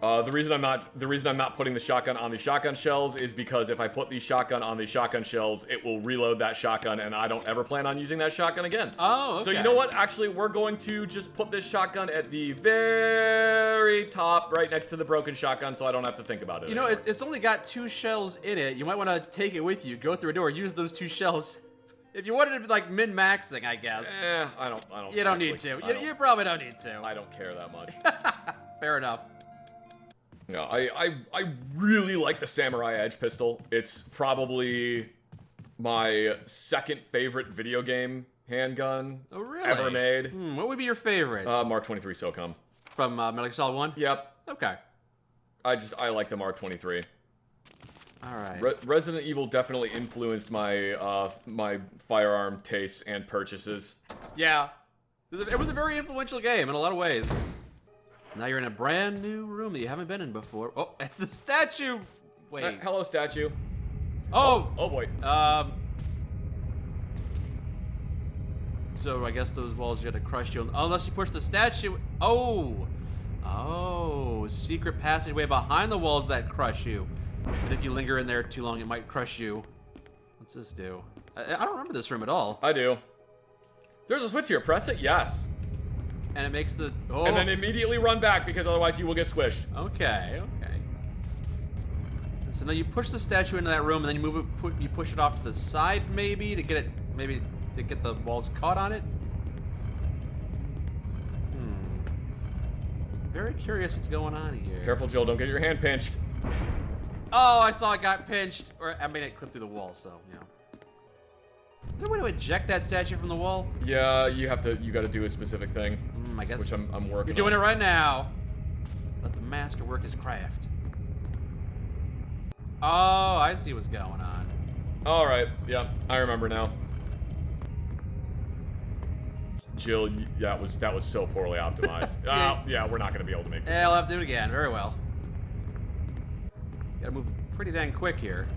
The reason I'm not putting the shotgun on the shotgun shells is because if I put the shotgun on the shotgun shells, it will reload that shotgun, and I don't ever plan on using that shotgun again. Oh, okay. So you know what? Actually, we're going to just put this shotgun at the very top, right next to the broken shotgun, so I don't have to think about it. You know, it's only got 2 shells in it. You might want to take it with you, go through a door, use those 2 shells. If you wanted to be like min-maxing, I guess. I don't. You don't need to. You probably don't need to. I don't care that much. Fair enough. No, I really like the Samurai Edge pistol. It's probably my second favorite video game handgun ever made. What would be your favorite? Mark 23 SOCOM. From Metal Gear Solid 1? Yep. Okay. I like the Mark 23. All right. Resident Evil definitely influenced my my firearm tastes and purchases. Yeah. It was a very influential game in a lot of ways. Now you're in a brand new room that you haven't been in before. Oh, it's the statue. Wait. Hello, statue. Oh. Oh boy. So I guess those walls you had to crush you. Unless you push the statue. Oh. Oh. Secret passageway behind the walls that crush you. But if you linger in there too long, it might crush you. What's this do? I don't remember this room at all. I do. There's a switch here. Press it. Yes. And it makes the... Oh. And then immediately run back because otherwise you will get squished. Okay. And so now you push the statue into that room and then you move it, you push it off to the side maybe to get it, maybe to get the walls caught on it. Very curious what's going on here. Careful, Jill. Don't get your hand pinched. Oh, I saw it got pinched. Or I made it clip through the wall, so, you know. Is there a way to eject that statue from the wall? Yeah, you gotta do a specific thing. I guess. Which I'm working You're doing it right now. Let the master work his craft. Oh, I see what's going on. Alright, yeah, I remember now. Jill, that was so poorly optimized. Yeah, we're not gonna be able to make this. Yeah, I'll have to do it again. Very well. Gotta move pretty dang quick here.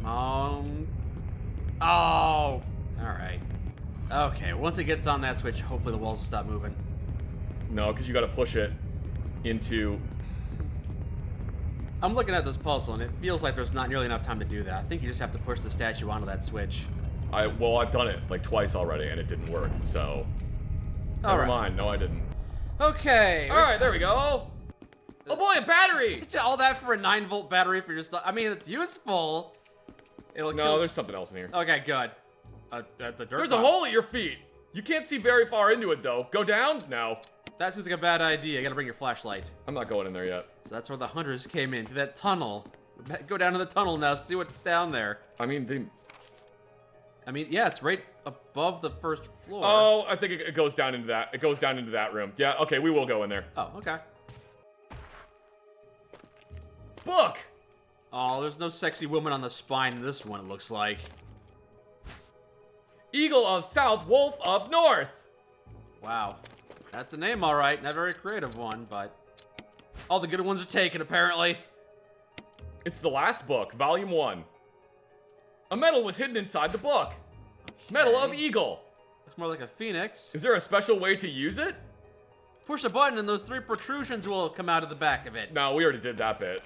Oh. Alright. Okay, once it gets on that switch, hopefully the walls will stop moving. No, because you gotta push it into... I'm looking at this puzzle, and it feels like there's not nearly enough time to do that. I think you just have to push the statue onto that switch. Well, I've done it like twice already, and it didn't work, so... Never mind. No, I didn't. Okay. Alright, there we go. Oh boy, a battery! All that for a 9-volt battery for your stuff. I mean, it's useful. No, there's something else in here. Okay, good. That's a dirt There's a hole at your feet. You can't see very far into it, though. Go down? No. That seems like a bad idea. You gotta bring your flashlight. I'm not going in there yet. So that's where the hunters came in, through that tunnel. Go down to the tunnel now, see what's down there. I mean, yeah, it's right above the first floor. Oh, I think it goes down into that. It goes down into that room. Yeah, okay, we will go in there. Oh, okay. Book! Oh, there's no sexy woman on the spine in this one, it looks like. Eagle of South, Wolf of North. Wow. That's a name, all right. Not a very creative one, but... all the good ones are taken, apparently. It's the last book, Volume 1. A medal was hidden inside the book. Okay. Medal of Eagle. Looks more like a phoenix. Is there a special way to use it? Push a button and those 3 protrusions will come out of the back of it. No, we already did that bit.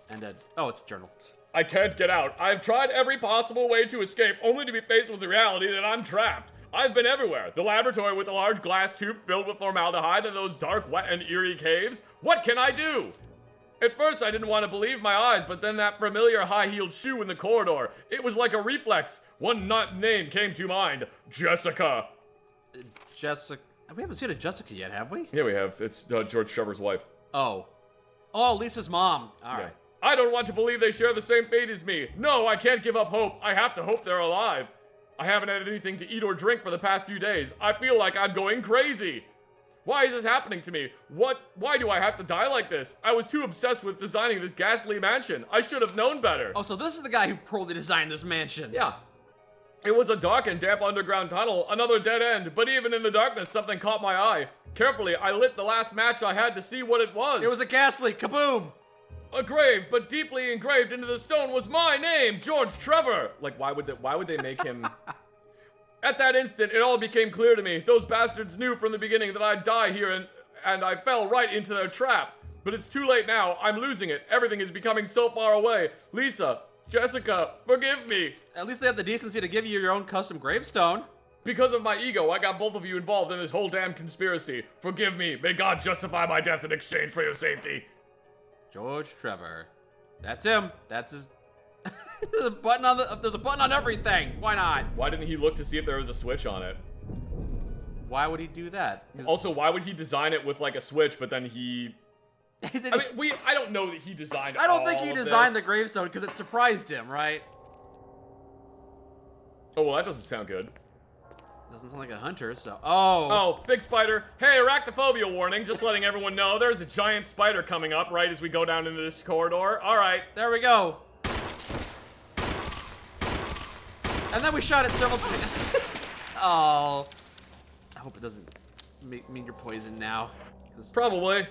And, oh, it's a journal. I can't get out. I've tried every possible way to escape, only to be faced with the reality that I'm trapped. I've been everywhere. The laboratory with the large glass tubes filled with formaldehyde and those dark, wet, and eerie caves. What can I do? At first, I didn't want to believe my eyes, but then that familiar high-heeled shoe in the corridor. It was like a reflex. One name came to mind. Jessica. Jessica. We haven't seen a Jessica yet, have we? Yeah, we have. It's George Trevor's wife. Oh. Oh, Lisa's mom. All right. I don't want to believe they share the same fate as me. No, I can't give up hope. I have to hope they're alive. I haven't had anything to eat or drink for the past few days. I feel like I'm going crazy. Why is this happening to me? Why do I have to die like this? I was too obsessed with designing this ghastly mansion. I should have known better. Oh, so this is the guy who poorly designed this mansion. Yeah. It was a dark and damp underground tunnel, another dead end, but even in the darkness, something caught my eye. Carefully, I lit the last match I had to see what it was. It was a gas leak. Kaboom! A grave, but deeply engraved into the stone was my name, George Trevor. Like, why would they make him... At that instant, it all became clear to me. Those bastards knew from the beginning that I'd die here, and and I fell right into their trap. But it's too late now. I'm losing it. Everything is becoming so far away. Lisa, Jessica, forgive me. At least they have the decency to give you your own custom gravestone. Because of my ego, I got both of you involved in this whole damn conspiracy. Forgive me. May God justify my death in exchange for your safety. George Trevor. That's him. That's his... There's a button on everything. Why not? Why didn't he look to see if there was a switch on it? Why would he do that? Also, why would he design it with like a switch, but then he... I don't know that he designed I don't think he designed the this. gravestone because it surprised him, right? Oh, well, that doesn't sound good. Doesn't sound like a hunter, so... Oh. Oh, big spider. Hey, arachnophobia warning. Just letting everyone know there's a giant spider coming up right as we go down into this corridor. All right. There we go. And then we shot it several times. Oh. I hope it doesn't mean you're poisoned now. Probably.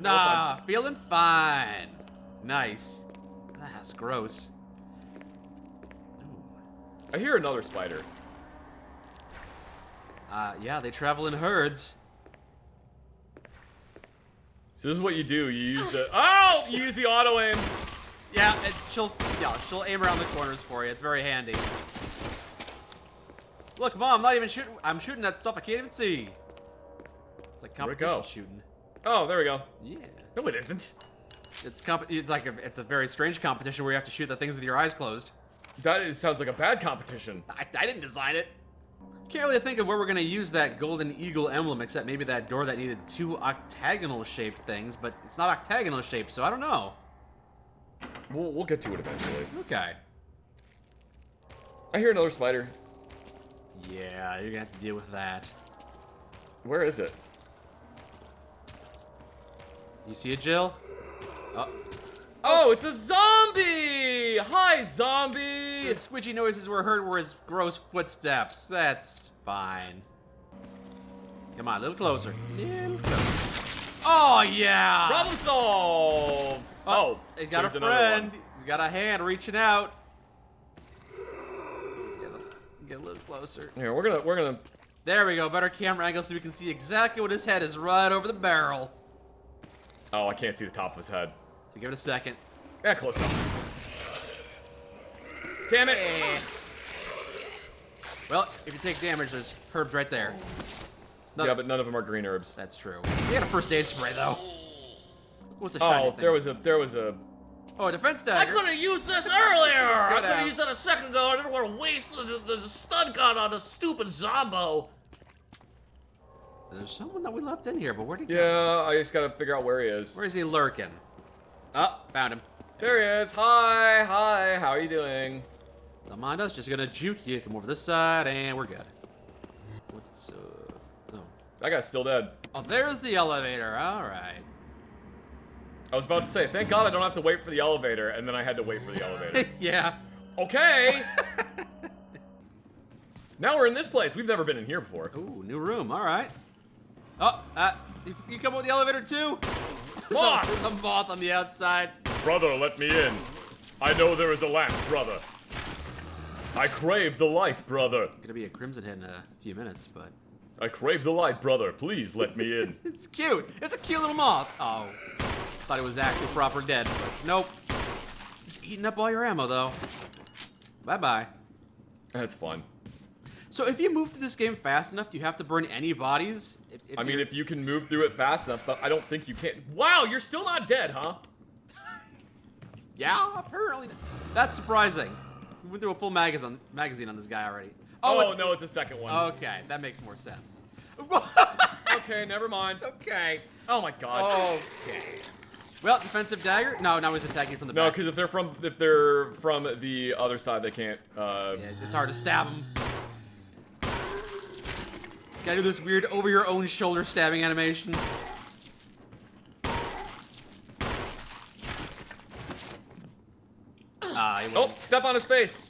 Nah, feeling fine. Nice. That's gross. Ooh. I hear another spider. Yeah, they travel in herds. So this is what you do. You use the... Oh! You use the auto aim. Yeah, and she'll aim around the corners for you. It's very handy. Look, Mom, I'm not even shooting. I'm shooting at stuff I can't even see. It's like Where'd it competition go? shooting. Oh, there we go. Yeah. No, it isn't. It's a very strange competition where you have to shoot the things with your eyes closed. Sounds like a bad competition. I didn't design it. Can't really think of where we're gonna use that golden eagle emblem, except maybe that door that needed 2 octagonal-shaped things, but it's not octagonal shaped, so I don't know. We'll get to it eventually. Okay. I hear another spider. Yeah, you're gonna have to deal with that. Where is it? You see it, Jill? Oh, it's a zombie! Hi, zombie! The squidgy noises were heard were his gross footsteps. That's fine. Come on, a little closer. Oh, yeah! Problem solved! Oh, He's got a there's another friend. one. He's got a hand reaching out. Get a little closer. Here, we're gonna... There we go. Better camera angle so we can see exactly what his head is right over the barrel. Oh, I can't see the top of his head. So give it a second. Yeah, close enough. Damn it! Well, if you take damage, there's herbs right there. Yeah, but none of them are green herbs. That's true. We had a first aid spray though. What's the shiny Oh, thing? there was a... Oh, a defense I dagger. could have used this earlier! I could have. have used that a second ago. I didn't want to waste the stun gun on a stupid zombo. There's someone that we left in here, but where'd he go? Yeah, I just gotta figure out where he is. Where is he lurking? Oh, found him. There he is. Hi, how are you doing? Don't mind us, just gonna juke you. Come over this side, and we're good. What's, oh. That guy's still dead. Oh, there's the elevator. All right. I was about to say, thank God I don't have to wait for the elevator, and then I had to wait for the elevator. Yeah. Okay! Now we're in this place. We've never been in here before. Ooh, new room. All right. Oh, you come with the elevator too? Moth! There's a moth on the outside. Brother, let me in. I know there is a lamp, brother. I crave the light, brother. Gonna be a crimson head in a few minutes, but I crave the light, brother. Please let me in. it's cute. It's a cute little moth. Oh, thought it was actually proper dead, but nope. Just eating up all your ammo though. Bye bye. That's fun. So if you move through this game fast enough, do you have to burn any bodies? I mean, if you can move through it fast enough, but I don't think you can. Wow, you're still not dead, huh? Yeah, apparently. That's surprising. We went through a full magazine on this guy already. Oh, no, it's a second one. Okay, that makes more sense. Okay, never mind. Okay. Oh my God. Okay. Well, defensive dagger? No, now he's attacking from the No, back. because if they're from the other side, they can't. Yeah, it's hard to stab him. Gotta do this weird over your own shoulder stabbing animation. Oh, step on his face.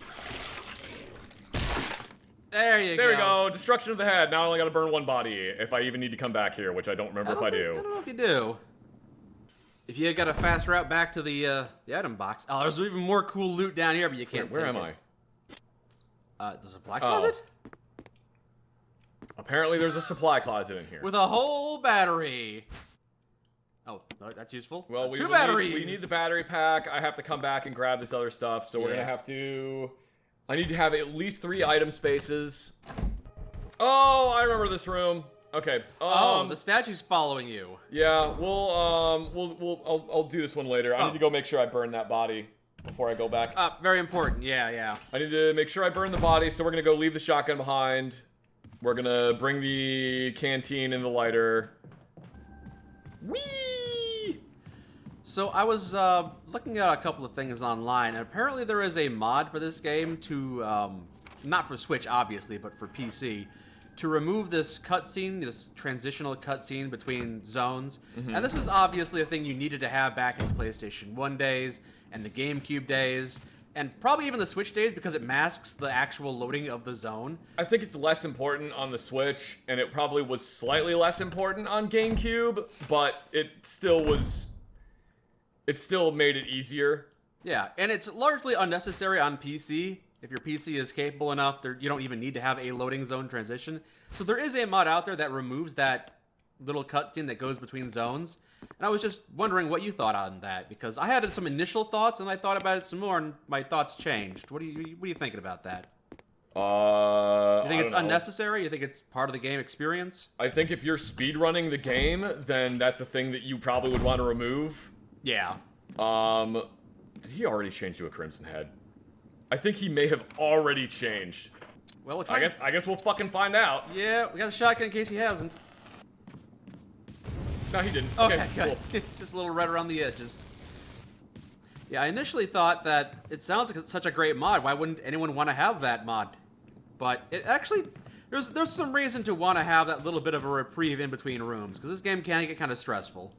There you go. There we go. Destruction of the head. Now I only gotta burn one body if I even need to come back here, which I don't remember if I I do. don't know if you do. If you got a fast route back to the item box. Oh, there's even more cool loot down here, but you can't Where take am it. I? The supply closet? Apparently there's a supply closet in here. With a whole battery. Oh, that's useful. Well, Two batteries. We need the battery pack. I have to come back and grab this other stuff, so we're gonna have to... I need to have at least 3 item spaces. Oh, I remember this room. Okay. The statue's following you. Yeah, I'll do this one later. I need to go make sure I burn that body before I go back. Very important. Yeah. I need to make sure I burn the body, so we're gonna go leave the shotgun behind. We're gonna bring the canteen and the lighter. Whee! So I was looking at a couple of things online, and apparently there is a mod for this game to, not for Switch obviously, but for PC, to remove this cutscene, this transitional cutscene between zones. And this is obviously a thing you needed to have back in the PlayStation 1 days and the GameCube days, and probably even the Switch days because it masks the actual loading of the zone. I think it's less important on the Switch, and it probably was slightly less important on GameCube, but it still made it easier. Yeah, and it's largely unnecessary on PC. If your PC is capable enough, you don't even need to have a loading zone transition. So there is a mod out there that removes that little cutscene that goes between zones. And I was just wondering what you thought on that, because I had some initial thoughts and I thought about it some more, and my thoughts changed. What are you thinking about that? You think it's unnecessary? You think it's part of the game experience? I think if you're speedrunning the game, then that's a thing that you probably would want to remove. Yeah. Did he already change to a Crimson Head? I think he may have already changed. Well, I guess we'll fucking find out. Yeah, we got a shotgun in case he hasn't. No, he didn't. Okay, cool. It's just a little red around the edges. Yeah, I initially thought that it sounds like it's such a great mod. Why wouldn't anyone want to have that mod? But it actually, there's some reason to want to have that little bit of a reprieve in between rooms, because this game can get kind of stressful.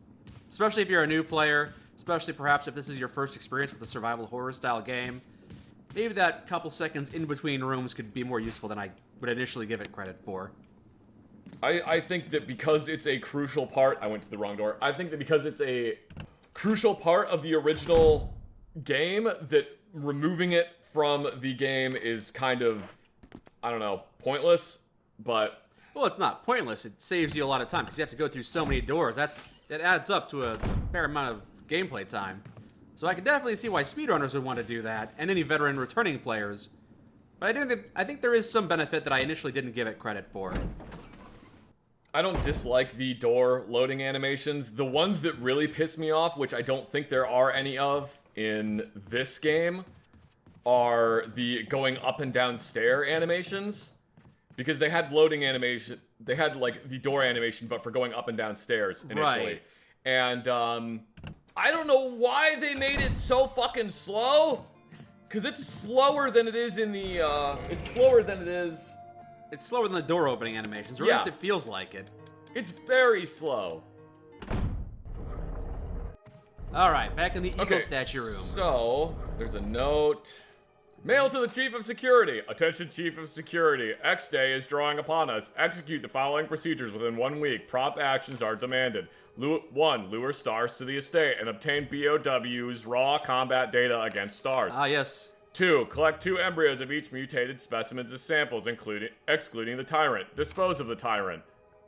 Especially if you're a new player, especially perhaps if this is your first experience with a survival horror style game. Maybe that couple seconds in between rooms could be more useful than I would initially give it credit for. I think that because it's a crucial part... I went to the wrong door. I think that because it's a crucial part of the original game, that removing it from the game is kind of, I don't know, pointless, but... Well, it's not pointless. It saves you a lot of time, because you have to go through so many doors. It adds up to a fair amount of gameplay time. So I can definitely see why speedrunners would want to do that, and any veteran returning players. But I think there is some benefit that I initially didn't give it credit for. I don't dislike the door loading animations. The ones that really piss me off, which I don't think there are any of in this game, are the going up and down stair animations. Because they had loading animation, they had like the door animation, but for going up and down stairs initially. Right. And I don't know why they made it so fucking slow. Because it's slower than it is in the, it's slower than the door opening animations, or at least it feels like it. It's very slow. Alright, back in the Eagle statue room. So, there's a note. Mail to the Chief of Security. Attention, Chief of Security. X Day is drawing upon us. Execute the following procedures within 1 week. Prompt actions are demanded. 1. Lure stars to the estate and obtain BOW's raw combat data against stars. Ah, yes. 2. Collect 2 embryos of each mutated specimens as samples, excluding the tyrant. Dispose of the tyrant.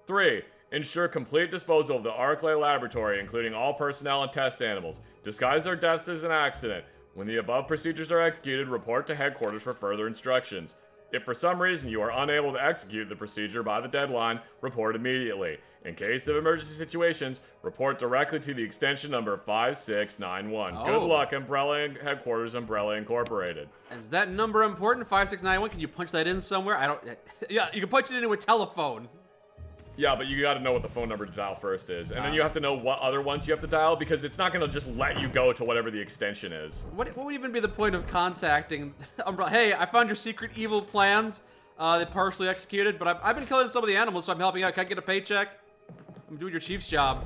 3. Ensure complete disposal of the Arclay laboratory, including all personnel and test animals. Disguise their deaths as an accident. When the above procedures are executed, report to headquarters for further instructions. If for some reason you are unable to execute the procedure by the deadline, report immediately. In case of emergency situations, report directly to the extension number 5691. Oh. Good luck, Umbrella Headquarters, Umbrella Incorporated. Is that number important? 5691? Can you punch that in somewhere? I don't... Yeah, you can punch it into a telephone. Yeah, but you gotta know what the phone number to dial first is. And then you have to know what other ones you have to dial, because it's not gonna just let you go to whatever the extension is. What would even be the point of contacting Umbrella? Hey, I found your secret evil plans. They partially executed, but I've been killing some of the animals, so I'm helping out. Can I get a paycheck? I'm doing your chief's job.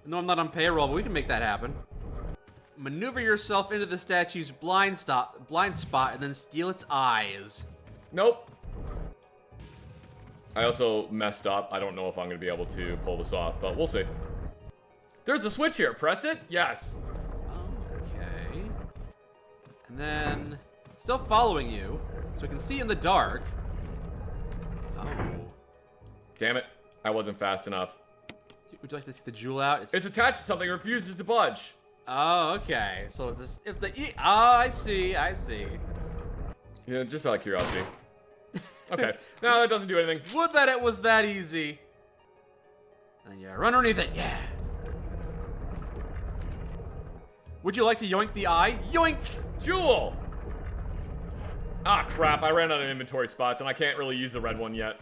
No, I'm not on payroll, but we can make that happen. Maneuver yourself into the statue's blind spot and then steal its eyes. Nope. I also messed up. I don't know if I'm going to be able to pull this off, but we'll see. There's a switch here. Press it? Yes. Okay. And then, still following you, so we can see in the dark. Oh. Damn it. I wasn't fast enough. Would you like to take the jewel out? It's attached to something and refuses to budge. Oh, okay. So if the E... Oh, I see. Yeah, just out of curiosity. Okay. No, that doesn't do anything. Would that it was that easy. And yeah, run underneath it. Yeah. Would you like to yoink the eye? Yoink! Jewel! Ah, crap. I ran out of inventory spots, and I can't really use the red one yet.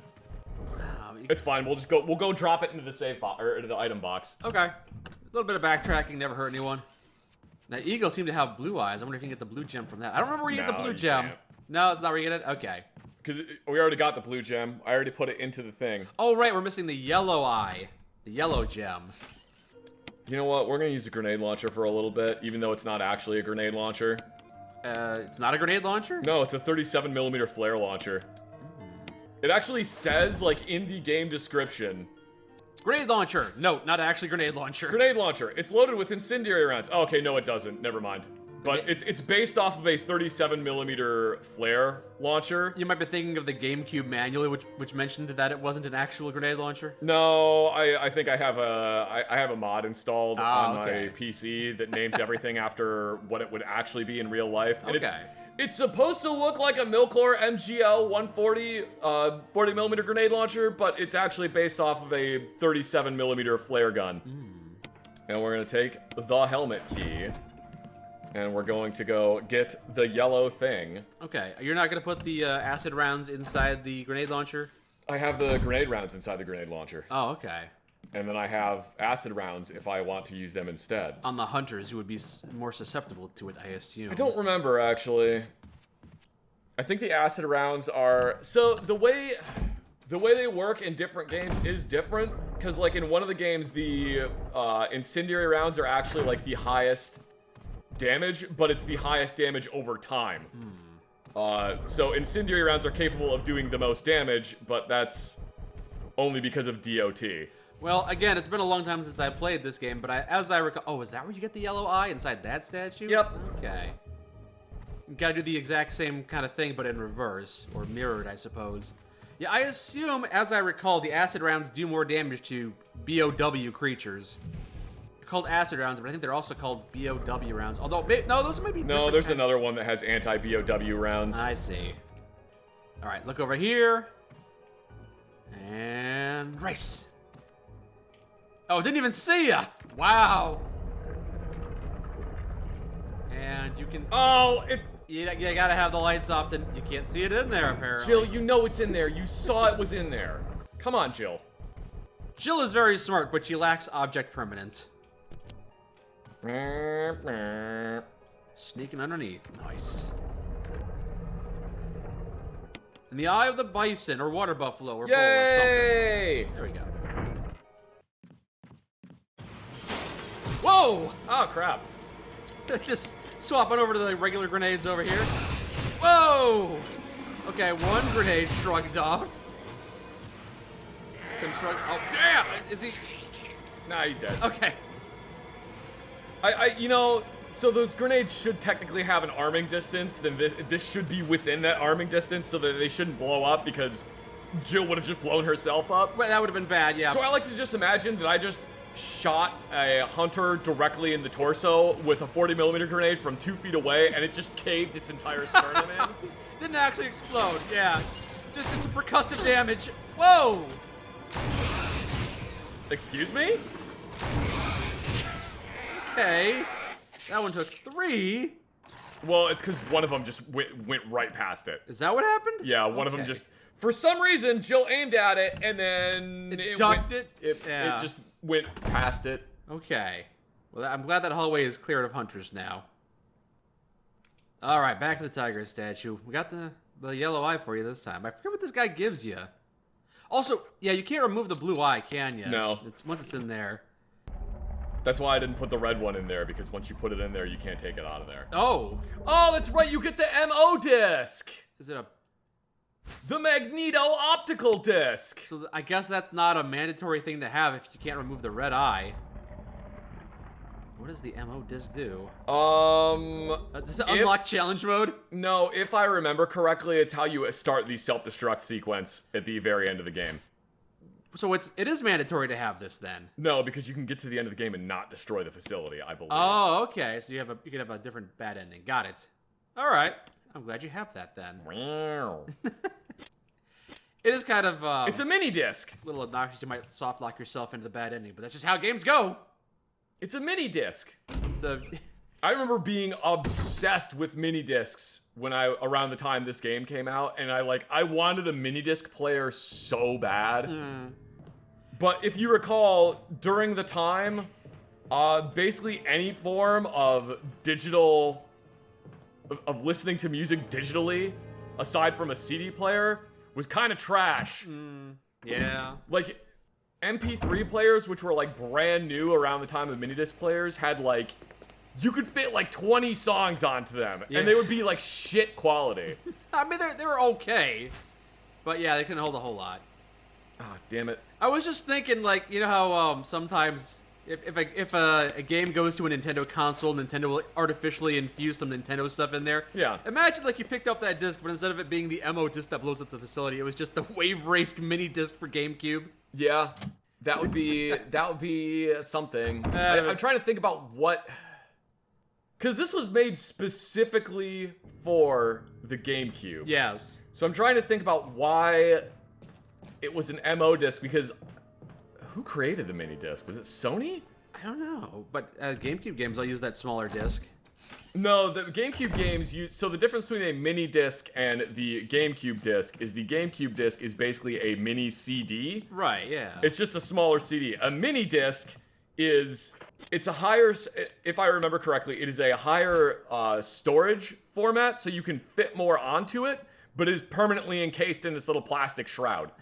It's fine. We'll go drop it into the safe box, or into the item box. Okay. A little bit of backtracking never hurt anyone. Now, eagles seem to have blue eyes. I wonder if you can get the blue gem from that. I don't remember where you get the blue gem. Can't. No, it's not where you get it? Okay. Because we already got the blue gem. I already put it into the thing. Oh, right. We're missing the yellow eye. The yellow gem. You know what? We're going to use a grenade launcher for a little bit, even though it's not actually a grenade launcher. It's not a grenade launcher? No, it's a 37mm flare launcher. It actually says, like, in the game description. Grenade launcher. No, not actually grenade launcher. Grenade launcher. It's loaded with incendiary rounds. Oh, okay, no, it doesn't. Never mind. But it's based off of a 37mm flare launcher. You might be thinking of the GameCube manual, which mentioned that it wasn't an actual grenade launcher. No, I think I have a mod installed on okay. my PC that names everything after what it would actually be in real life. And Okay. It's supposed to look like a Milcor MGL 140 40mm grenade launcher, but it's actually based off of a 37mm flare gun. And we're gonna take the helmet key. And we're going to go get the yellow thing. Okay, you're not going to put the acid rounds inside the grenade launcher? I have the grenade rounds inside the grenade launcher. Oh, okay. And then I have acid rounds if I want to use them instead. On the hunters who would be more susceptible to it, I assume. I don't remember, actually. I think the acid rounds are... So, the way they work in different games is different. Because, like, in one of the games, the incendiary rounds are actually, like, the highest damage, but it's the highest damage over time. So incendiary rounds are capable of doing the most damage, but that's only because of DOT. Well, again, it's been a long time since I played this game, but as I recall... Oh, is that where you get the yellow eye? Inside that statue? Yep. Okay. You gotta do the exact same kind of thing, but in reverse. Or mirrored, I suppose. Yeah, I assume, as I recall, the acid rounds do more damage to BOW creatures. Called acid rounds, but I think they're also called BOW rounds. Although, no, those might be different. No, there's kinds. another one that has anti-BOW rounds. I see. All right, look over here. And race. Oh, didn't even see ya. Wow. And you can... Oh, You gotta have the lights off, and you can't see it in there, apparently. Jill, you know it's in there. You saw it was in there. Come on, Jill. Jill is very smart, but she lacks object permanence. Sneaking underneath. Nice. In the eye of the bison, or water buffalo, or bull, or Yay! something. There we go. Whoa! Oh, crap. Just swapping over to the regular grenades over here. Whoa! Okay, one grenade shrugged off. Oh, damn! Is he... Nah, he's dead. Okay. You know, so those grenades should technically have an arming distance. Then this should be within that arming distance so that they shouldn't blow up because Jill would have just blown herself up. Well, that would have been bad, yeah. So I like to just imagine that I just shot a hunter directly in the torso with a 40mm grenade from 2 feet away, and it just caved its entire sternum in. Didn't actually explode, yeah. Just did some percussive damage. Whoa! Excuse me? Okay. That one took 3. Well, it's because one of them just went right past it. Is that what happened? Yeah, one of them just... For some reason, Jill aimed at it, and then... It ducked it? It just went past it. Okay. Well, I'm glad that hallway is cleared of hunters now. Alright, back to the tiger statue. We got the yellow eye for you this time. I forget what this guy gives you. Also, yeah, you can't remove the blue eye, can you? No. Once it's in there. That's why I didn't put the red one in there, because once you put it in there, you can't take it out of there. Oh! Oh, that's right, you get the MO disc! Is it a... The Magneto optical disc! So I guess that's not a mandatory thing to have if you can't remove the red eye. What does the MO disc do? Does it unlock challenge mode? No, if I remember correctly, it's how you start the self-destruct sequence at the very end of the game. So it is mandatory to have this then. No, because you can get to the end of the game and not destroy the facility, I believe. Oh, okay. So you can have a different bad ending. Got it. All right. I'm glad you have that then. Wow. It is kind of It's a mini disc. a little obnoxious. You might soft lock yourself into the bad ending, but that's just how games go. It's a mini disc. It's a I remember being obsessed with mini discs around the time this game came out, and I wanted a mini disc player so bad. But if you recall, during the time, basically any form of digital of listening to music digitally, aside from a CD player, was kind of trash. yeah. Like MP3 players, which were like brand new around the time of minidisc players, had like you could fit like 20 songs onto them, Yeah. and they would be like shit quality. I mean, they were okay, but yeah, they couldn't hold a whole lot. Ah, damn it. I was just thinking, like, you know how sometimes if a game goes to a Nintendo console, Nintendo will artificially infuse some Nintendo stuff in there. Yeah. Imagine like you picked up that disc, but instead of it being the MO disc that blows up the facility, it was just the Wave Race mini disc for GameCube. Yeah, that would be something. I'm trying to think about what, because this was made specifically for the GameCube. Yes. So I'm trying to think about why it was an MO disc, because who created the mini disc? Was it Sony? I don't know, but GameCube games, I'll use that smaller disc. No, the GameCube games so the difference between a mini disc and the GameCube disc is the GameCube disc is basically a mini CD. Right, yeah. It's just a smaller CD. A mini disc it's a higher, if I remember correctly, it is a higher storage format, so you can fit more onto it, but it is permanently encased in this little plastic shroud.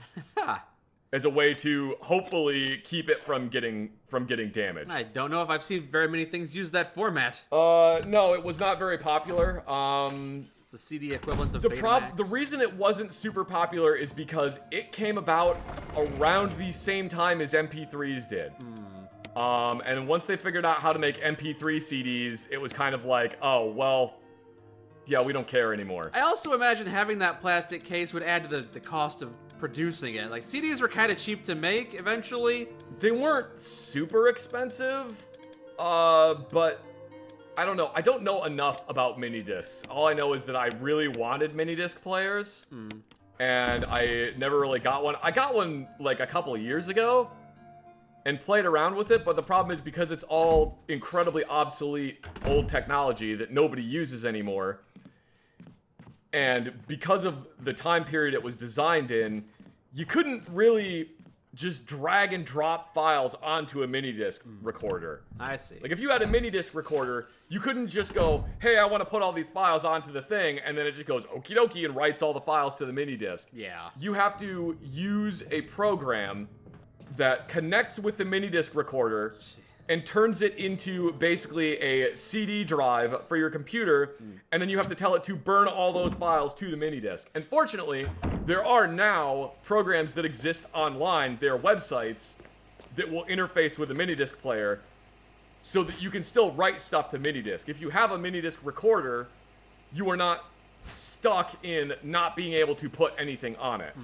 As a way to hopefully keep it from getting damaged. I don't know if I've seen very many things use that format. No, it was not very popular. The CD equivalent of The Betamax. reason it wasn't super popular is because it came about around the same time as MP3s did. And once they figured out how to make MP3 CDs, it was kind of like, oh, well, yeah, we don't care anymore. I also imagine having that plastic case would add to the cost of producing it. Like, CDs were kind of cheap to make eventually. They weren't super expensive, but I don't know. I don't know enough about mini discs. All I know is that I really wanted mini disc players, and I never really got one. I got one like a couple of years ago and played around with it, but the problem is because it's all incredibly obsolete old technology that nobody uses anymore, and because of the time period it was designed in, you couldn't really just drag and drop files onto a mini disc recorder. I see. Like, if you had a mini disc recorder, you couldn't just go, hey, I want to put all these files onto the thing, and then it just goes okie dokie and writes all the files to the mini disc. Yeah. You have to use a program that connects with the mini disc recorder and turns it into basically a CD drive for your computer, and then you have to tell it to burn all those files to the mini disc. And fortunately, there are now programs that exist online, they're websites, that will interface with a mini disc player so that you can still write stuff to mini disc. If you have a mini disc recorder, you are not stuck in not being able to put anything on it.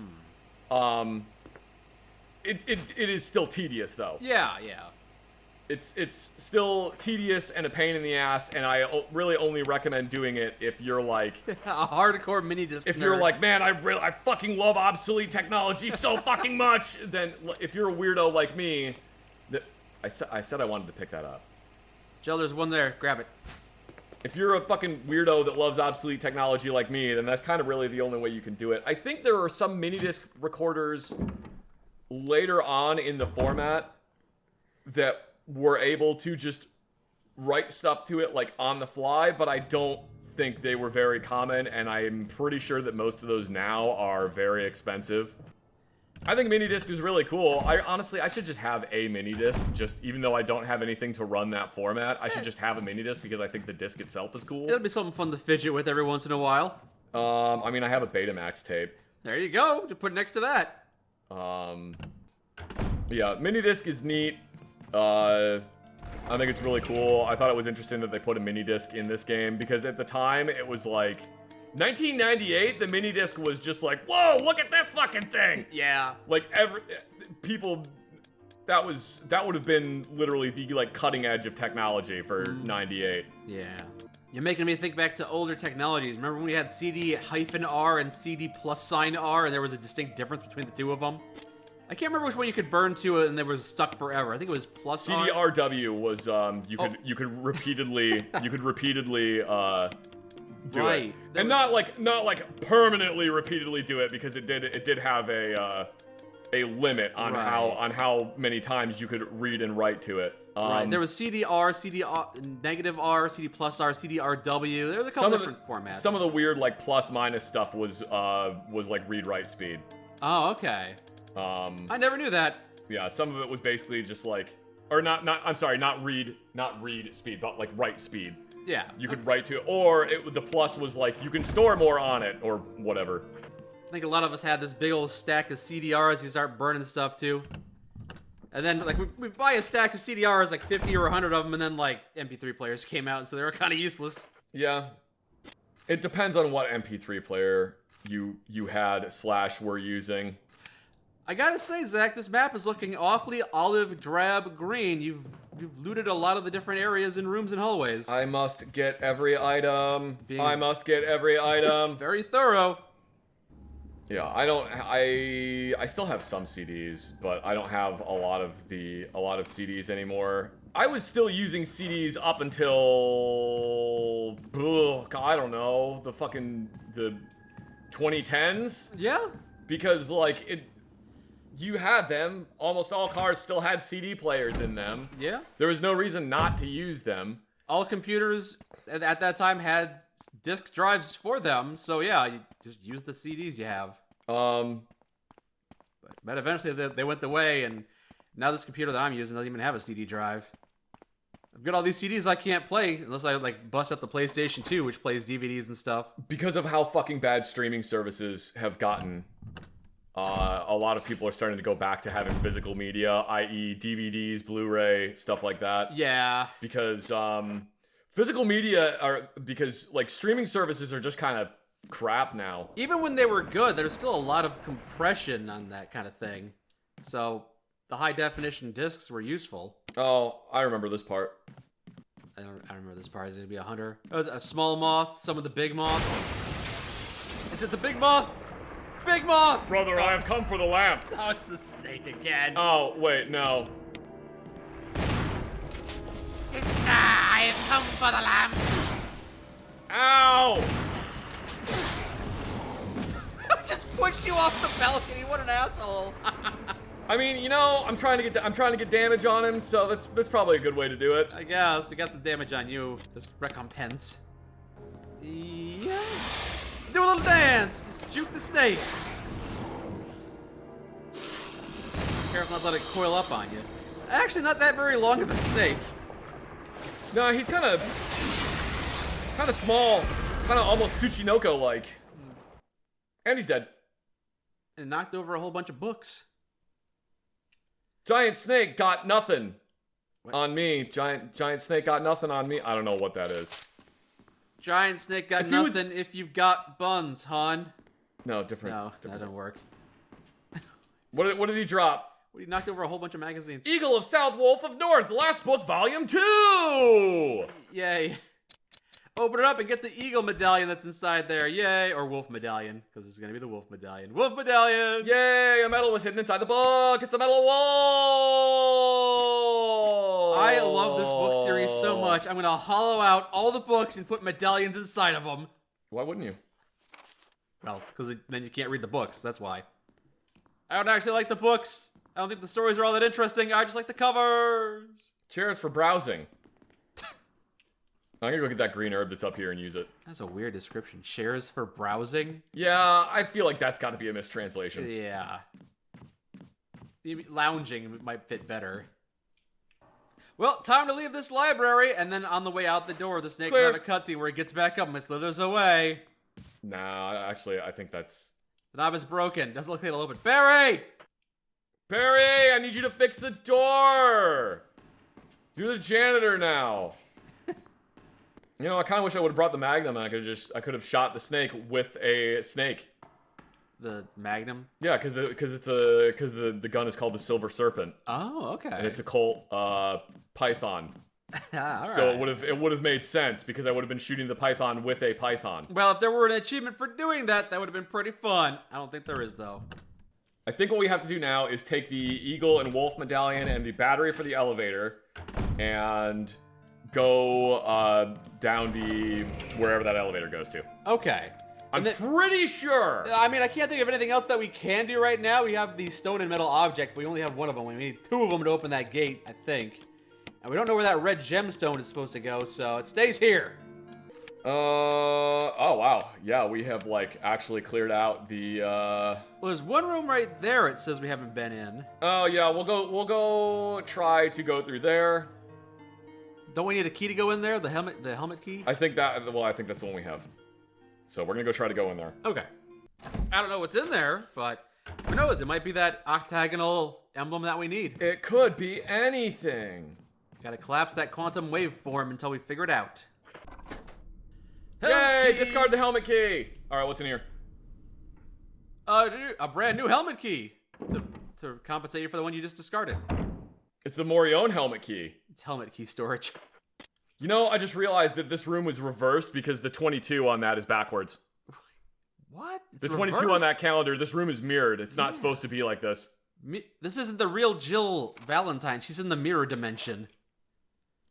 It is still tedious, though. Yeah. It's still tedious and a pain in the ass, and I really only recommend doing it if you're like A hardcore mini disc if nerd. you're like, man, I fucking love obsolete technology so fucking much. Then if you're a weirdo like me, I said I wanted to pick that up. Jill, there's one there. Grab it. If you're a fucking weirdo that loves obsolete technology like me, then that's kind of really the only way you can do it. I think there are some mini disc recorders later on in the format that were able to just write stuff to it like on the fly, but I don't think they were very common, and I'm pretty sure that most of those now are very expensive. I think mini disc is really cool. I should just have a mini disc, just even though I don't have anything to run that format. I should just have a mini disc because I think the disc itself is cool. It'll be something fun to fidget with every once in a while. I mean, I have a Betamax tape. There you go. To put next to that. Yeah, mini disc is neat. I think it's really cool. I thought it was interesting that they put a mini disc in this game because at the time it was like 1998, the Minidisc was just like, whoa, look at this fucking thing. Yeah. Like people, that would have been literally the like cutting edge of technology for 98. Yeah. You're making me think back to older technologies. Remember when we had CD-R and CD+R, and there was a distinct difference between the two of them? I can't remember which one you could burn to it and it was stuck forever. I think it was plus R. CDRW was you could repeatedly do it. And not like permanently repeatedly do it, because it did have a limit on how many times you could read and write to it. Right. There was CDR, negative R, CD+R, CDRW. There was a couple different formats. Some of the weird like plus minus stuff was like read write speed. Oh, okay. I never knew that. Yeah, some of it was basically just like, or not read speed, but like write speed. Yeah. You could write to it, or the plus was like you can store more on it or whatever. I think a lot of us had this big old stack of CDRs you start burning stuff too. And then like we buy a stack of CDRs, like 50 or 100 of them, and then like MP3 players came out, so they were kind of useless. Yeah. It depends on what MP3 player you had / were using. I gotta say, Zach, this map is looking awfully olive drab green. You've looted a lot of the different areas and rooms and hallways. I must get every item. I must get every item. Very thorough. Yeah, I still have some CDs, but I don't have a lot of CDs anymore. I was still using CDs up until I don't know, the 2010s. Yeah. Because like you had them. Almost all cars still had CD players in them. Yeah. There was no reason not to use them. All computers at that time had disk drives for them, so yeah, you just use the CDs you have. But eventually they went the way, and now this computer that I'm using doesn't even have a CD drive. I've got all these CDs I can't play unless I like bust up the PlayStation 2, which plays DVDs and stuff. Because of how fucking bad streaming services have gotten, a lot of people are starting to go back to having physical media, i.e. DVDs, Blu-ray, stuff like that. Yeah. Because physical media because like streaming services are just kind of crap now. Even when they were good, there's still a lot of compression on that kind of thing. So the high definition discs were useful. Oh, I remember this part. I remember this part. Is it gonna be a hunter? Oh, a small moth, some of the big moth. Is it the big moth? Big moth! Brother, I have come for the lamp. Oh, it's the snake again. Oh, wait, no. Sister, I have come for the lamp. Ow! Just pushed you off the balcony. What an asshole! I mean, you know, I'm trying to get damage on him, so that's probably a good way to do it. I guess we got some damage on you. This recompense. Yeah. Do a little dance. Just juke the snake. Careful not to let it coil up on you. It's actually not that very long of a snake. No, he's kind of small, kind of almost Tsuchinoko-like. And he's dead. And knocked over a whole bunch of books. Giant snake got nothing on me. Giant snake got nothing on me. I don't know what that is. Giant snake got nothing if you've got buns, hon. No, different. No, different. that didn't work. What did he drop? Well, he knocked over a whole bunch of magazines. Eagle of South, Wolf of North, last book, volume 2! Yay. Open it up and get the eagle medallion that's inside there. Yay. Or wolf medallion, because it's going to be the wolf medallion. Wolf medallion! Yay, a medal was hidden inside the book! It's a medal wall! I love this book series so much. I'm going to hollow out all the books and put medallions inside of them. Why wouldn't you? Well, because then you can't read the books. That's why. I don't actually like the books. I don't think the stories are all that interesting. I just like the covers. Cheers for browsing. I'm gonna go get that green herb that's up here and use it. That's a weird description. Shares for browsing? Yeah, I feel like that's gotta be a mistranslation. Yeah. Lounging might fit better. Well, time to leave this library, and then on the way out the door, the snake will have a cutscene where he gets back up and slithers away. Nah, actually, I think that's... The knob is broken. Doesn't look like it'll open. Barry! Barry, I need you to fix the door! You're the janitor now. You know, I kind of wish I would have brought the Magnum, and I could have shot the snake with a snake. The Magnum? Yeah, because the gun is called the Silver Serpent. Oh, okay. And it's a Colt python. All So right. it would have made sense because I would have been shooting the python with a python. Well, if there were an achievement for doing that, that would have been pretty fun. I don't think there is, though. I think what we have to do now is take the Eagle and Wolf medallion and the battery for the elevator and go down wherever that elevator goes to. Okay. I'm pretty sure. I mean, I can't think of anything else that we can do right now. We have the stone and metal object, but we only have one of them. We need two of them to open that gate, I think. And we don't know where that red gemstone is supposed to go, so it stays here. Oh wow. Yeah, we have like actually cleared out the Well, there's one room right there it says we haven't been in. Oh yeah, we'll go try to go through there. Don't we need a key to go in there? The helmet key? I think that's the one we have. So we're gonna go try to go in there. Okay. I don't know what's in there, but who knows? It might be that octagonal emblem that we need. It could be anything. Gotta collapse that quantum waveform until we figure it out. Yay! Helmet key! Discard the helmet key. All right, what's in here? A brand new helmet key to compensate you for the one you just discarded. It's the Morion helmet key. It's helmet key storage. You know, I just realized that this room was reversed because the 22 on that is backwards. What? It's The 22 reversed? on that calendar, this room is mirrored. It's not supposed to be like this. This isn't the real Jill Valentine. She's in the mirror dimension.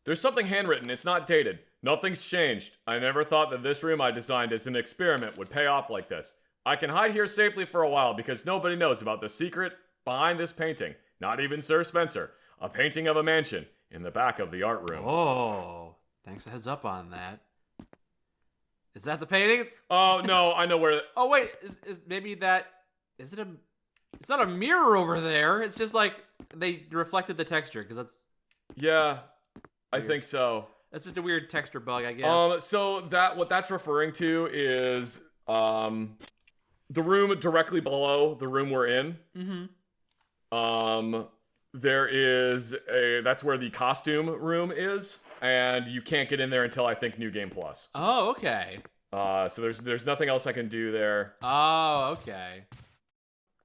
There's something handwritten. It's not dated. Nothing's changed. I never thought that this room I designed as an experiment would pay off like this. I can hide here safely for a while because nobody knows about the secret behind this painting. Not even Sir Spencer. A painting of a mansion in the back of the art room. Oh, thanks a heads up on that. Is that the painting? Oh, no, I know where... Oh, wait, is maybe that... Is it a... It's not a mirror over there. It's just like they reflected the texture because that's... Yeah, I Weird. think so. That's just a weird texture bug, I guess. So what that's referring to is the room directly below the room we're in. Mm-hmm. There is that's where the costume room is, and you can't get in there until I think New Game Plus. Oh, okay. So there's nothing else I can do there. Oh, okay.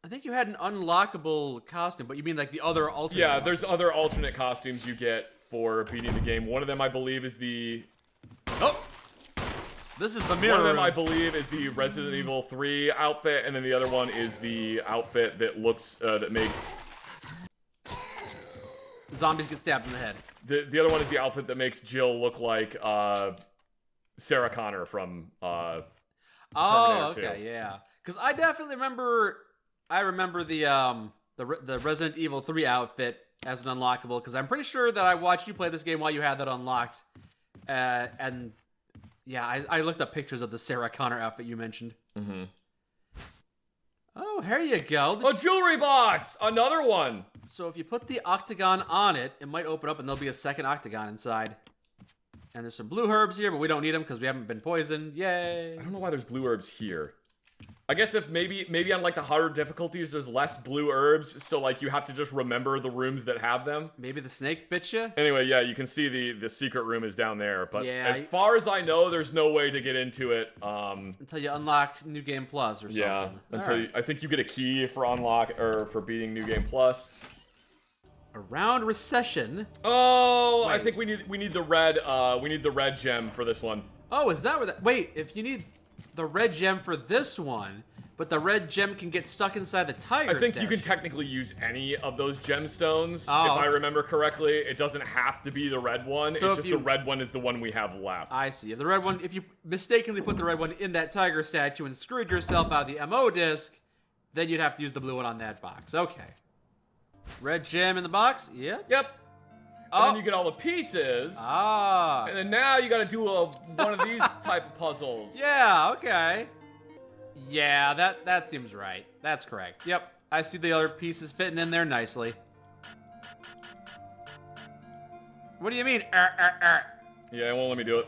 I think you had an unlockable costume, but you mean like the other alternate Yeah, one. there's other alternate costumes you get for beating the game. One of them I believe is the Oh! This is the mirror One of them, room. I believe, is the Resident Evil 3 outfit, and then the other one is the outfit that looks, that makes... Zombies get stabbed in the head. The other one is the outfit that makes Jill look like, Sarah Connor from, Oh, Terminator 2. okay, yeah. Because I definitely remember... I remember the Resident Evil 3 outfit as an unlockable, because I'm pretty sure that I watched you play this game while you had that unlocked. And... Yeah, I looked up pictures of the Sarah Connor outfit you mentioned. Mm-hmm. Oh, here you go. A jewelry box! Another one! So if you put the octagon on it, it might open up and there'll be a second octagon inside. And there's some blue herbs here, but we don't need them because we haven't been poisoned. Yay! I don't know why there's blue herbs here. I guess if maybe on like the harder difficulties there's less blue herbs, so like you have to just remember the rooms that have them. Maybe the snake bit you? Anyway, yeah, you can see the secret room is down there, but Yeah, as far as I know, there's no way to get into it. Until you unlock New Game Plus or something. Yeah, until Alright. I think you get a key for unlock or for beating New Game Plus. Around Recession. Oh, I Wait. think we need the red gem for this one. Oh, is that where that... Wait, if you need the red gem for this one, but the red gem can get stuck inside the tiger I think you statue. can technically use any of those gemstones, Oh, if I okay. remember correctly. It doesn't have to be the red one. So It's if just you- the red one is the one we have left. I see. If the red one, if you mistakenly put the red one in that tiger statue and screwed yourself out of the MO disc, then you'd have to use the blue one on that box. Okay. Red gem in the box? Yep. Yep. Oh. And then you get all the pieces. Ah. And then now you gotta do one of these type of puzzles. Yeah, okay. Yeah, that seems right. That's correct. Yep. I see the other pieces fitting in there nicely. What do you mean? Yeah, it won't let me do it.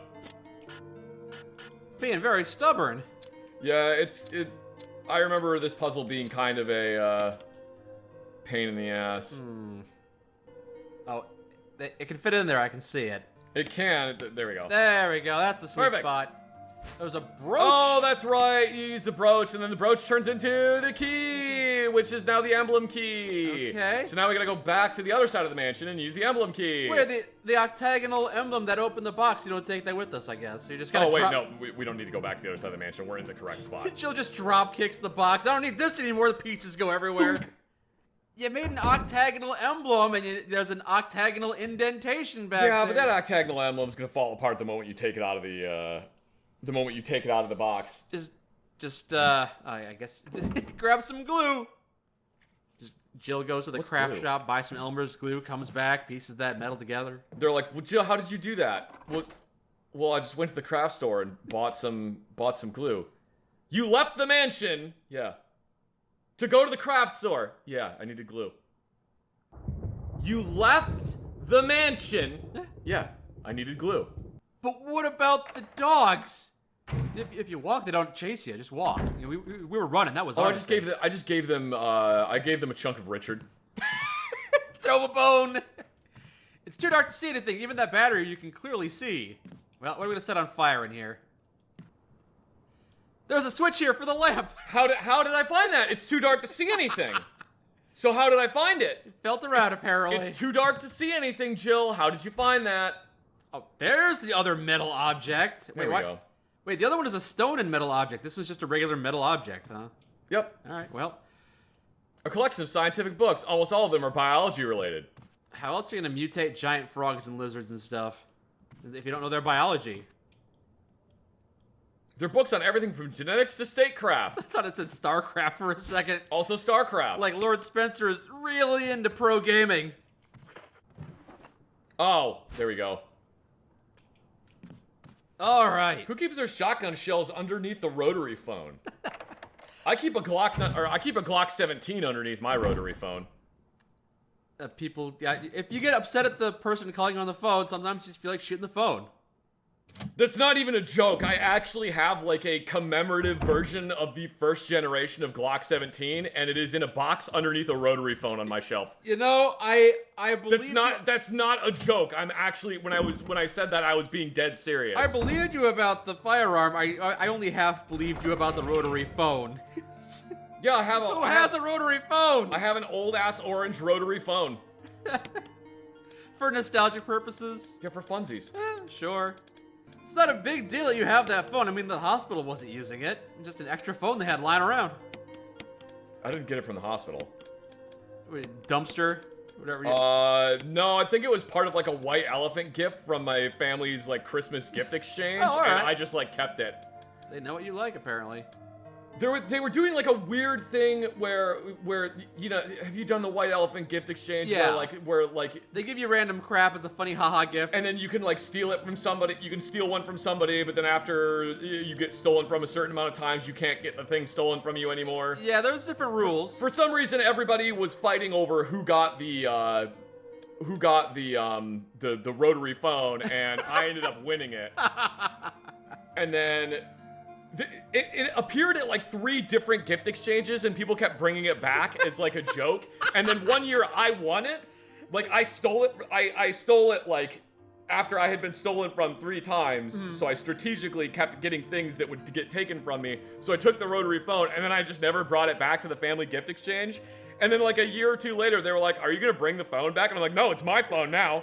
Being very stubborn. Yeah, I remember this puzzle being kind of a pain in the ass. Oh, it can fit in there. I can see it. It can. There we go. There we go. That's the sweet Perfect. spot. There's a brooch. Oh, that's right. You use the brooch, and then the brooch turns into the key, which is now the emblem key. Okay. So now we gotta go back to the other side of the mansion and use the emblem key. Wait, the octagonal emblem that opened the box, you don't take that with us, I guess. So you just gotta Oh, wait, drop... no. We don't need to go back to the other side of the mansion. We're in the correct spot. Jill just drop kicks the box. I don't need this anymore. The pieces go everywhere. You made an octagonal emblem, and there's an octagonal indentation back there. Yeah, but that octagonal emblem's gonna fall apart the moment you take it out of the moment you take it out of the box. I guess, grab some glue. Jill goes to the craft glue? shop, buys some Elmer's glue, comes back, pieces that metal together. They're like, well, Jill, how did you do that? Well, I just went to the craft store and bought some glue. You left the mansion? Yeah. To go to the craft store? Yeah, I needed glue. You left the mansion? Yeah, I needed glue. But what about the dogs? If you walk, they don't chase you. Just walk. You know, we were running. That was. Oh, our I just gave them a chunk of Richard. Throw a bone. It's too dark to see anything. Even that battery you can clearly see. Well, what are we gonna set on fire in here? There's a switch here for the lamp. How did I find that? It's too dark to see anything. So how did I find it? Felt around apparently. It's too dark to see anything, Jill. How did you find that? Oh, there's the other metal object. There we go. Wait, the other one is a stone and metal object. This was just a regular metal object, huh? Yep. All right, well. A collection of scientific books. Almost all of them are biology related. How else are you going to mutate giant frogs and lizards and stuff if you don't know their biology? They're books on everything from genetics to statecraft. I thought it said StarCraft for a second. Also StarCraft. Like Lord Spencer is really into pro gaming. Oh, there we go. All right. Who keeps their shotgun shells underneath the rotary phone? I keep a Glock 17 underneath my rotary phone. People, yeah, if you get upset at the person calling on the phone, sometimes you just feel like shooting the phone. That's not even a joke. I actually have like a commemorative version of the first generation of Glock 17, and it is in a box underneath a rotary phone on my shelf. You know, I believe That's not a joke. I'm actually when I said that I was being dead serious. I believed you about the firearm. I only half believed you about the rotary phone. Yeah, I have a. Who has a rotary phone? I have an old ass orange rotary phone. For nostalgic purposes? Yeah, for funsies. Sure. It's not a big deal that you have that phone. I mean, the hospital wasn't using it. Just an extra phone they had lying around. I didn't get it from the hospital. Wait, dumpster? Whatever. No, I think it was part of like a white elephant gift from my family's like Christmas gift exchange, Oh, all right. and I just like kept it. They know what you like, apparently. They were doing like a weird thing where you know, have you done the white elephant gift exchange? Yeah. Where like They give you random crap as a funny haha gift. and then you can like steal it from somebody. You can steal one from somebody, but then after you get stolen from a certain amount of times, you can't get the thing stolen from you anymore. Yeah, there's different rules. For some reason, everybody was fighting over who got the rotary phone, and I ended up winning it. And then it appeared at like 3 different gift exchanges, and people kept bringing it back as like a joke. And then one year I won it. Like I stole it. I stole it like after I had been stolen from 3 times. So I strategically kept getting things that would get taken from me. So I took the rotary phone, and then I just never brought it back to the family gift exchange. And then like a year or 2 later, they were like, "Are you gonna bring the phone back?" And I'm like, "No, it's my phone now.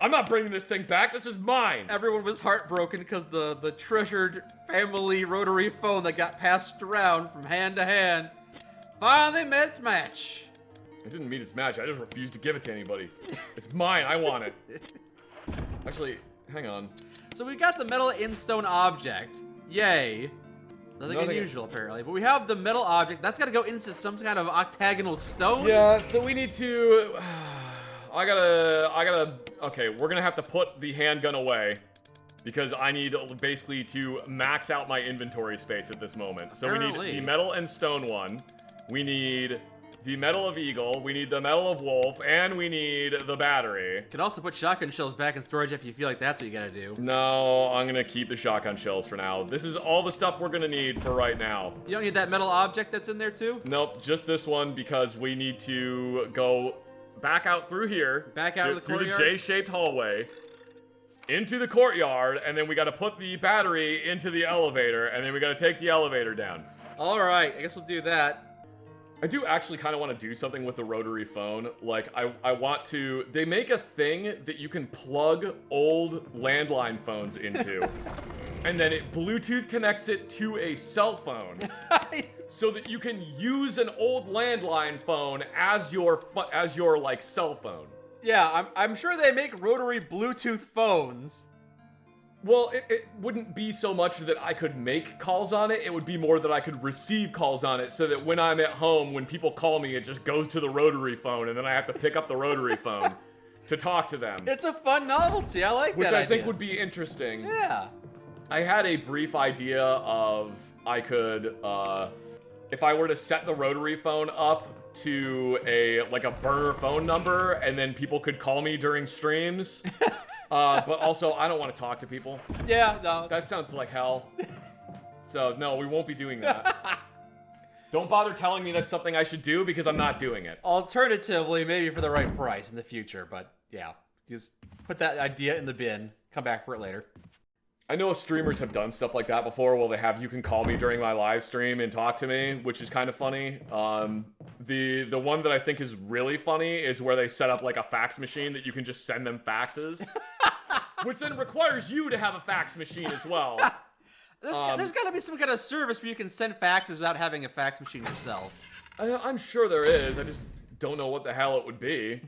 I'm not bringing this thing back. This is mine." Everyone was heartbroken because the treasured family rotary phone that got passed around from hand to hand finally met its match. It didn't meet its match. I just refused to give it to anybody. It's mine. I want it. Actually, hang on. So we got the metal in stone object. Yay. Nothing unusual, apparently. But we have the metal object. That's got to go into some kind of octagonal stone. Yeah, so we need to... I gotta... Okay, we're gonna have to put the handgun away. Because I need basically to max out my inventory space at this moment. So we need the metal and stone one. We need the metal of eagle. We need the metal of wolf. And we need the battery. You can also put shotgun shells back in storage if you feel like that's what you gotta do. No, I'm gonna keep the shotgun shells for now. This is all the stuff we're gonna need for right now. You don't need that metal object that's in there too? Nope, just this one because we need to go back out through here. Back out of the through courtyard? the J-shaped hallway. into the courtyard, and then we gotta put the battery into the elevator, and then we gotta take the elevator down. All right, I guess we'll do that. I do actually kind of want to do something with the rotary phone. Like, I want to... They make a thing that you can plug old landline phones into. And then it Bluetooth connects it to a cell phone. So that you can use an old landline phone as your like, cell phone. Yeah, I'm sure they make rotary Bluetooth phones. Well, it wouldn't be so much that I could make calls on it. It would be more that I could receive calls on it so that when I'm at home, when people call me, it just goes to the rotary phone, and then I have to pick up the rotary phone to talk to them. It's a fun novelty. I like Which that I think idea. would be interesting. Yeah. I had a brief idea of I could, if I were to set the rotary phone up to a burner phone number, and then people could call me during streams. But also, I don't want to talk to people. Yeah, no. That sounds like hell. So, no, we won't be doing that. Don't bother telling me that's something I should do, because I'm not doing it. Alternatively, maybe for the right price in the future, but yeah. Just put that idea in the bin. Come back for it later. I know streamers have done stuff like that before, where they have you can call me during my live stream and talk to me, which is kind of funny. The one that I think is really funny is where they set up like a fax machine that you can just send them faxes, which then requires you to have a fax machine as well. There's got to be some kind of service where you can send faxes without having a fax machine yourself. I'm sure there is. I just don't know what the hell it would be.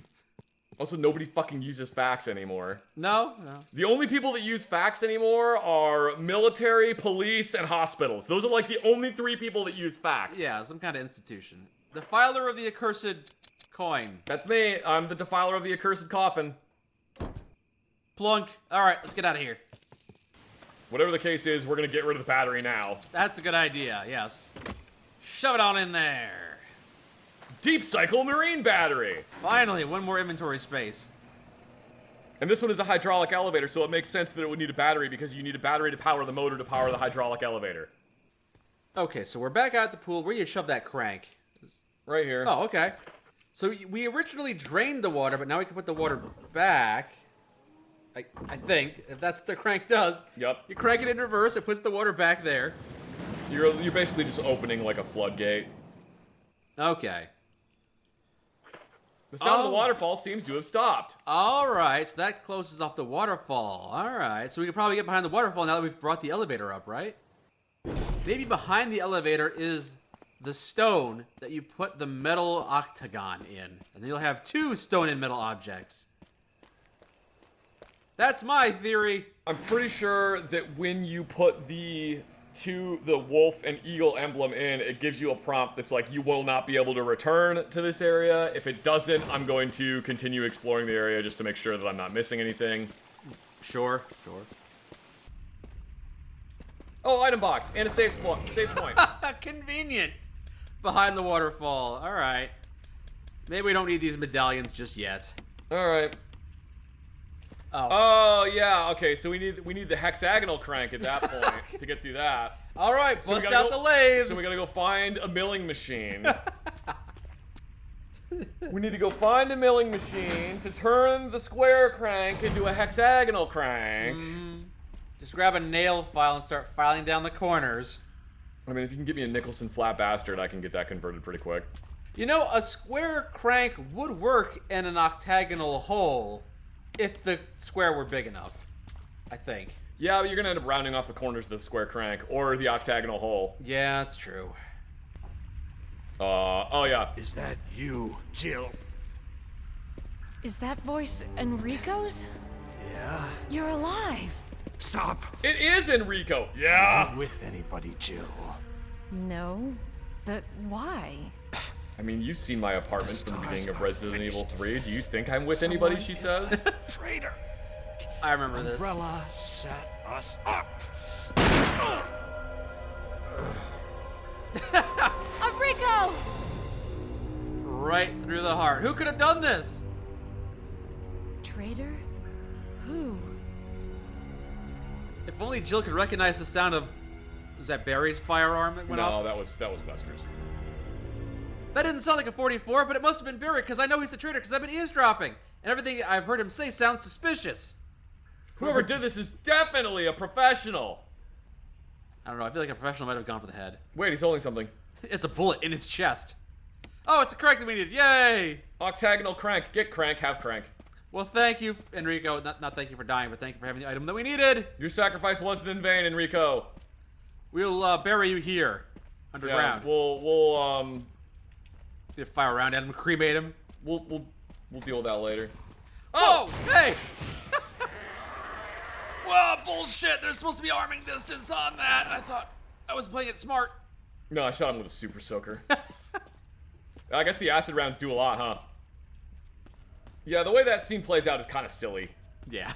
Also, nobody fucking uses fax anymore. No. The only people that use fax anymore are military, police, and hospitals. Those are like the only 3 people that use fax. Yeah, some kind of institution. The filer of the accursed coin. That's me. I'm the defiler of the accursed coffin. Plunk. All right, let's get out of here. Whatever the case is, we're gonna get rid of the battery now. That's a good idea, yes. Shove it on in there. Deep cycle marine battery. Finally, one more inventory space. And this one is a hydraulic elevator, so it makes sense that it would need a battery, because you need a battery to power the motor to power the hydraulic elevator. Okay, so we're back out at the pool. Where do you shove that crank? Right here. Oh, okay. So we originally drained the water, but now we can put the water back. I think, if that's what the crank does. Yep. You crank it in reverse, it puts the water back there. You're basically just opening like a floodgate. Okay. The sound of the waterfall seems to have stopped. All right, so that closes off the waterfall. All right, so we can probably get behind the waterfall now that we've brought the elevator up, right? Maybe behind the elevator is the stone that you put the metal octagon in. And then you'll have 2 stone and metal objects. That's my theory. I'm pretty sure that when you put the wolf and eagle emblem in, it gives you a prompt that's like, you will not be able to return to this area. If it doesn't, I'm going to continue exploring the area just to make sure that I'm not missing anything. Sure. Oh, item box and a save point. Convenient. Behind the waterfall. All right. Maybe we don't need these medallions just yet. All right. Oh, yeah. Okay, so we need the hexagonal crank at that point to get through that. All right, bust out the lathe. So we gotta go find a milling machine. We need to go find a milling machine to turn the square crank into a hexagonal crank. Just grab a nail file and start filing down the corners. I mean, if you can give me a Nicholson flat bastard, I can get that converted pretty quick. You know, a square crank would work in an octagonal hole if the square were big enough, I think. Yeah, but you're gonna end up rounding off the corners of the square crank or the octagonal hole. Yeah, that's true. Oh yeah. Is that you, Jill? Is that voice Enrico's? Yeah? You're alive. Stop! It is Enrico! Are Yeah! you with anybody, Jill? No, but why? I mean, you've seen my apartment from the stars beginning of are Resident finished. Evil 3. Do you think I'm with anybody, Someone she is says? a traitor. I remember this. Umbrella set us up. Enrico! Right through the heart. Who could have done this? Traitor? Who? If only Jill could recognize the sound of... Was that Barry's firearm that went No, off? that was Wesker's. That didn't sound like a 44, but it must have been Barry, because I know he's the traitor, because I've been eavesdropping. And everything I've heard him say sounds suspicious. Whoever did this is definitely a professional. I don't know. I feel like a professional might have gone for the head. Wait, he's holding something. It's a bullet in his chest. Oh, it's a crank that we needed. Yay! Octagonal crank. Get crank, have crank. Well, thank you, Enrico. Not thank you for dying, but thank you for having the item that we needed. Your sacrifice wasn't in vain, Enrico. We'll bury you here, underground. Yeah, we'll You fire around at him, cremate him. we'll deal with that later. Oh, hey! Whoa, bullshit! There's supposed to be arming distance on that. I thought I was playing it smart. No, I shot him with a super soaker. I guess the acid rounds do a lot, huh? Yeah, the way that scene plays out is kind of silly. Yeah.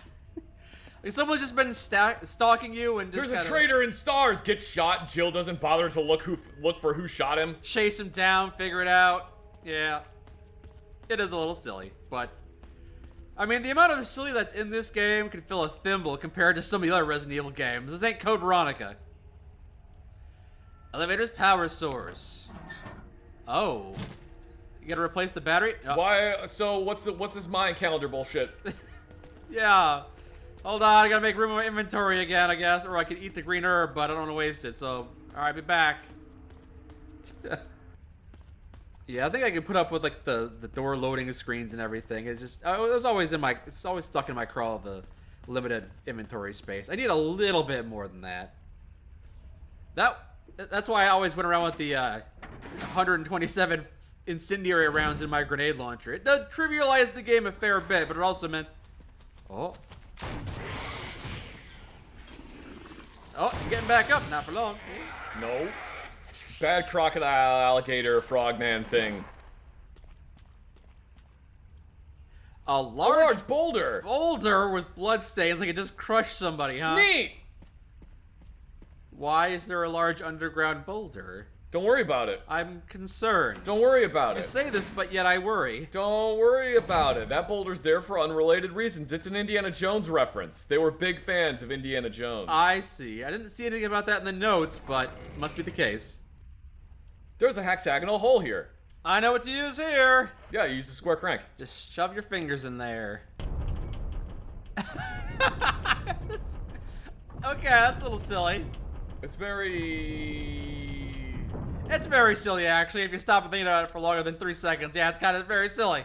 Like someone's just been stalking you and just There's a traitor in stars. Gets shot. Jill doesn't bother to look for who shot him. Chase him down, figure it out. Yeah. It is a little silly, but I mean, the amount of silly that's in this game could fill a thimble compared to some of the other Resident Evil games. This ain't Code Veronica. Elevator's power source. Oh. You gotta replace the battery? Oh. Why? So what's this Mayan calendar bullshit? Yeah. Hold on, I gotta make room in my inventory again, I guess. Or I could eat the green herb, but I don't want to waste it, so... Alright, be back. Yeah, I think I could put up with, like, the door loading screens and everything. It's always stuck in my crawl of the limited inventory space. I need a little bit more than that. That's why I always went around with the 127 incendiary rounds in my grenade launcher. It does trivialize the game a fair bit, but it also meant... Oh. Oh, you're getting back up. Not for long. No. Bad crocodile, alligator, frogman thing. A Large boulder. boulder with blood stains like it just crushed somebody, huh? Neat. Why is there a large underground boulder? Don't worry about it. I'm concerned. Don't worry about You it. say this, but yet I worry. Don't worry about it. That boulder's there for unrelated reasons. It's an Indiana Jones reference. They were big fans of Indiana Jones. I see. I didn't see anything about that in the notes, but must be the case. There's a hexagonal hole here. I know what to use here. Yeah, you use the square crank. Just shove your fingers in there. Okay, that's a little silly. It's very... It's very silly, actually, if you stop and think about it for longer than 3 seconds. Yeah, it's kind of very silly.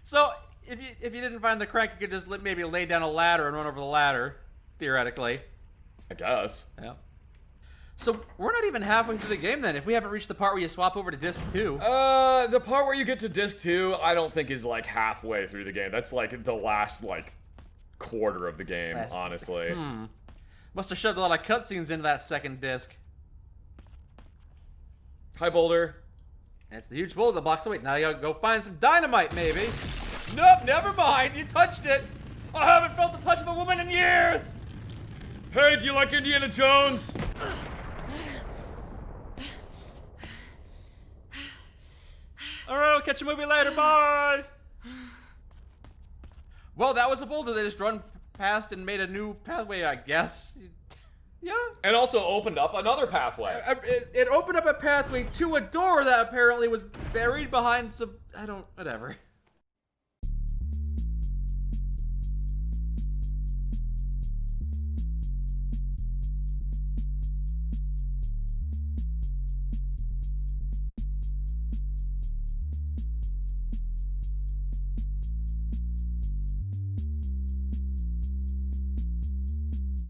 So, if you didn't find the crank, you could just maybe lay down a ladder and run over the ladder, theoretically. I guess. Yeah. So, we're not even halfway through the game, then, if we haven't reached the part where you swap over to disc 2. The part where you get to disc 2, I don't think is, like, halfway through the game. That's, like, the last, like, quarter of the game, honestly. Must have shoved a lot of cutscenes into that second disc. Hi, Boulder. That's the huge boulder box. Wait, now you gotta go find some dynamite, maybe. Nope, never mind. You touched it. I haven't felt the touch of a woman in years. Hey, do you like Indiana Jones? All right, I'll catch a movie later. Bye. Well, that was a boulder they just run past and made a new pathway, I guess. Yeah. And also opened up another pathway. It opened up a pathway to a door that apparently was buried behind some... whatever.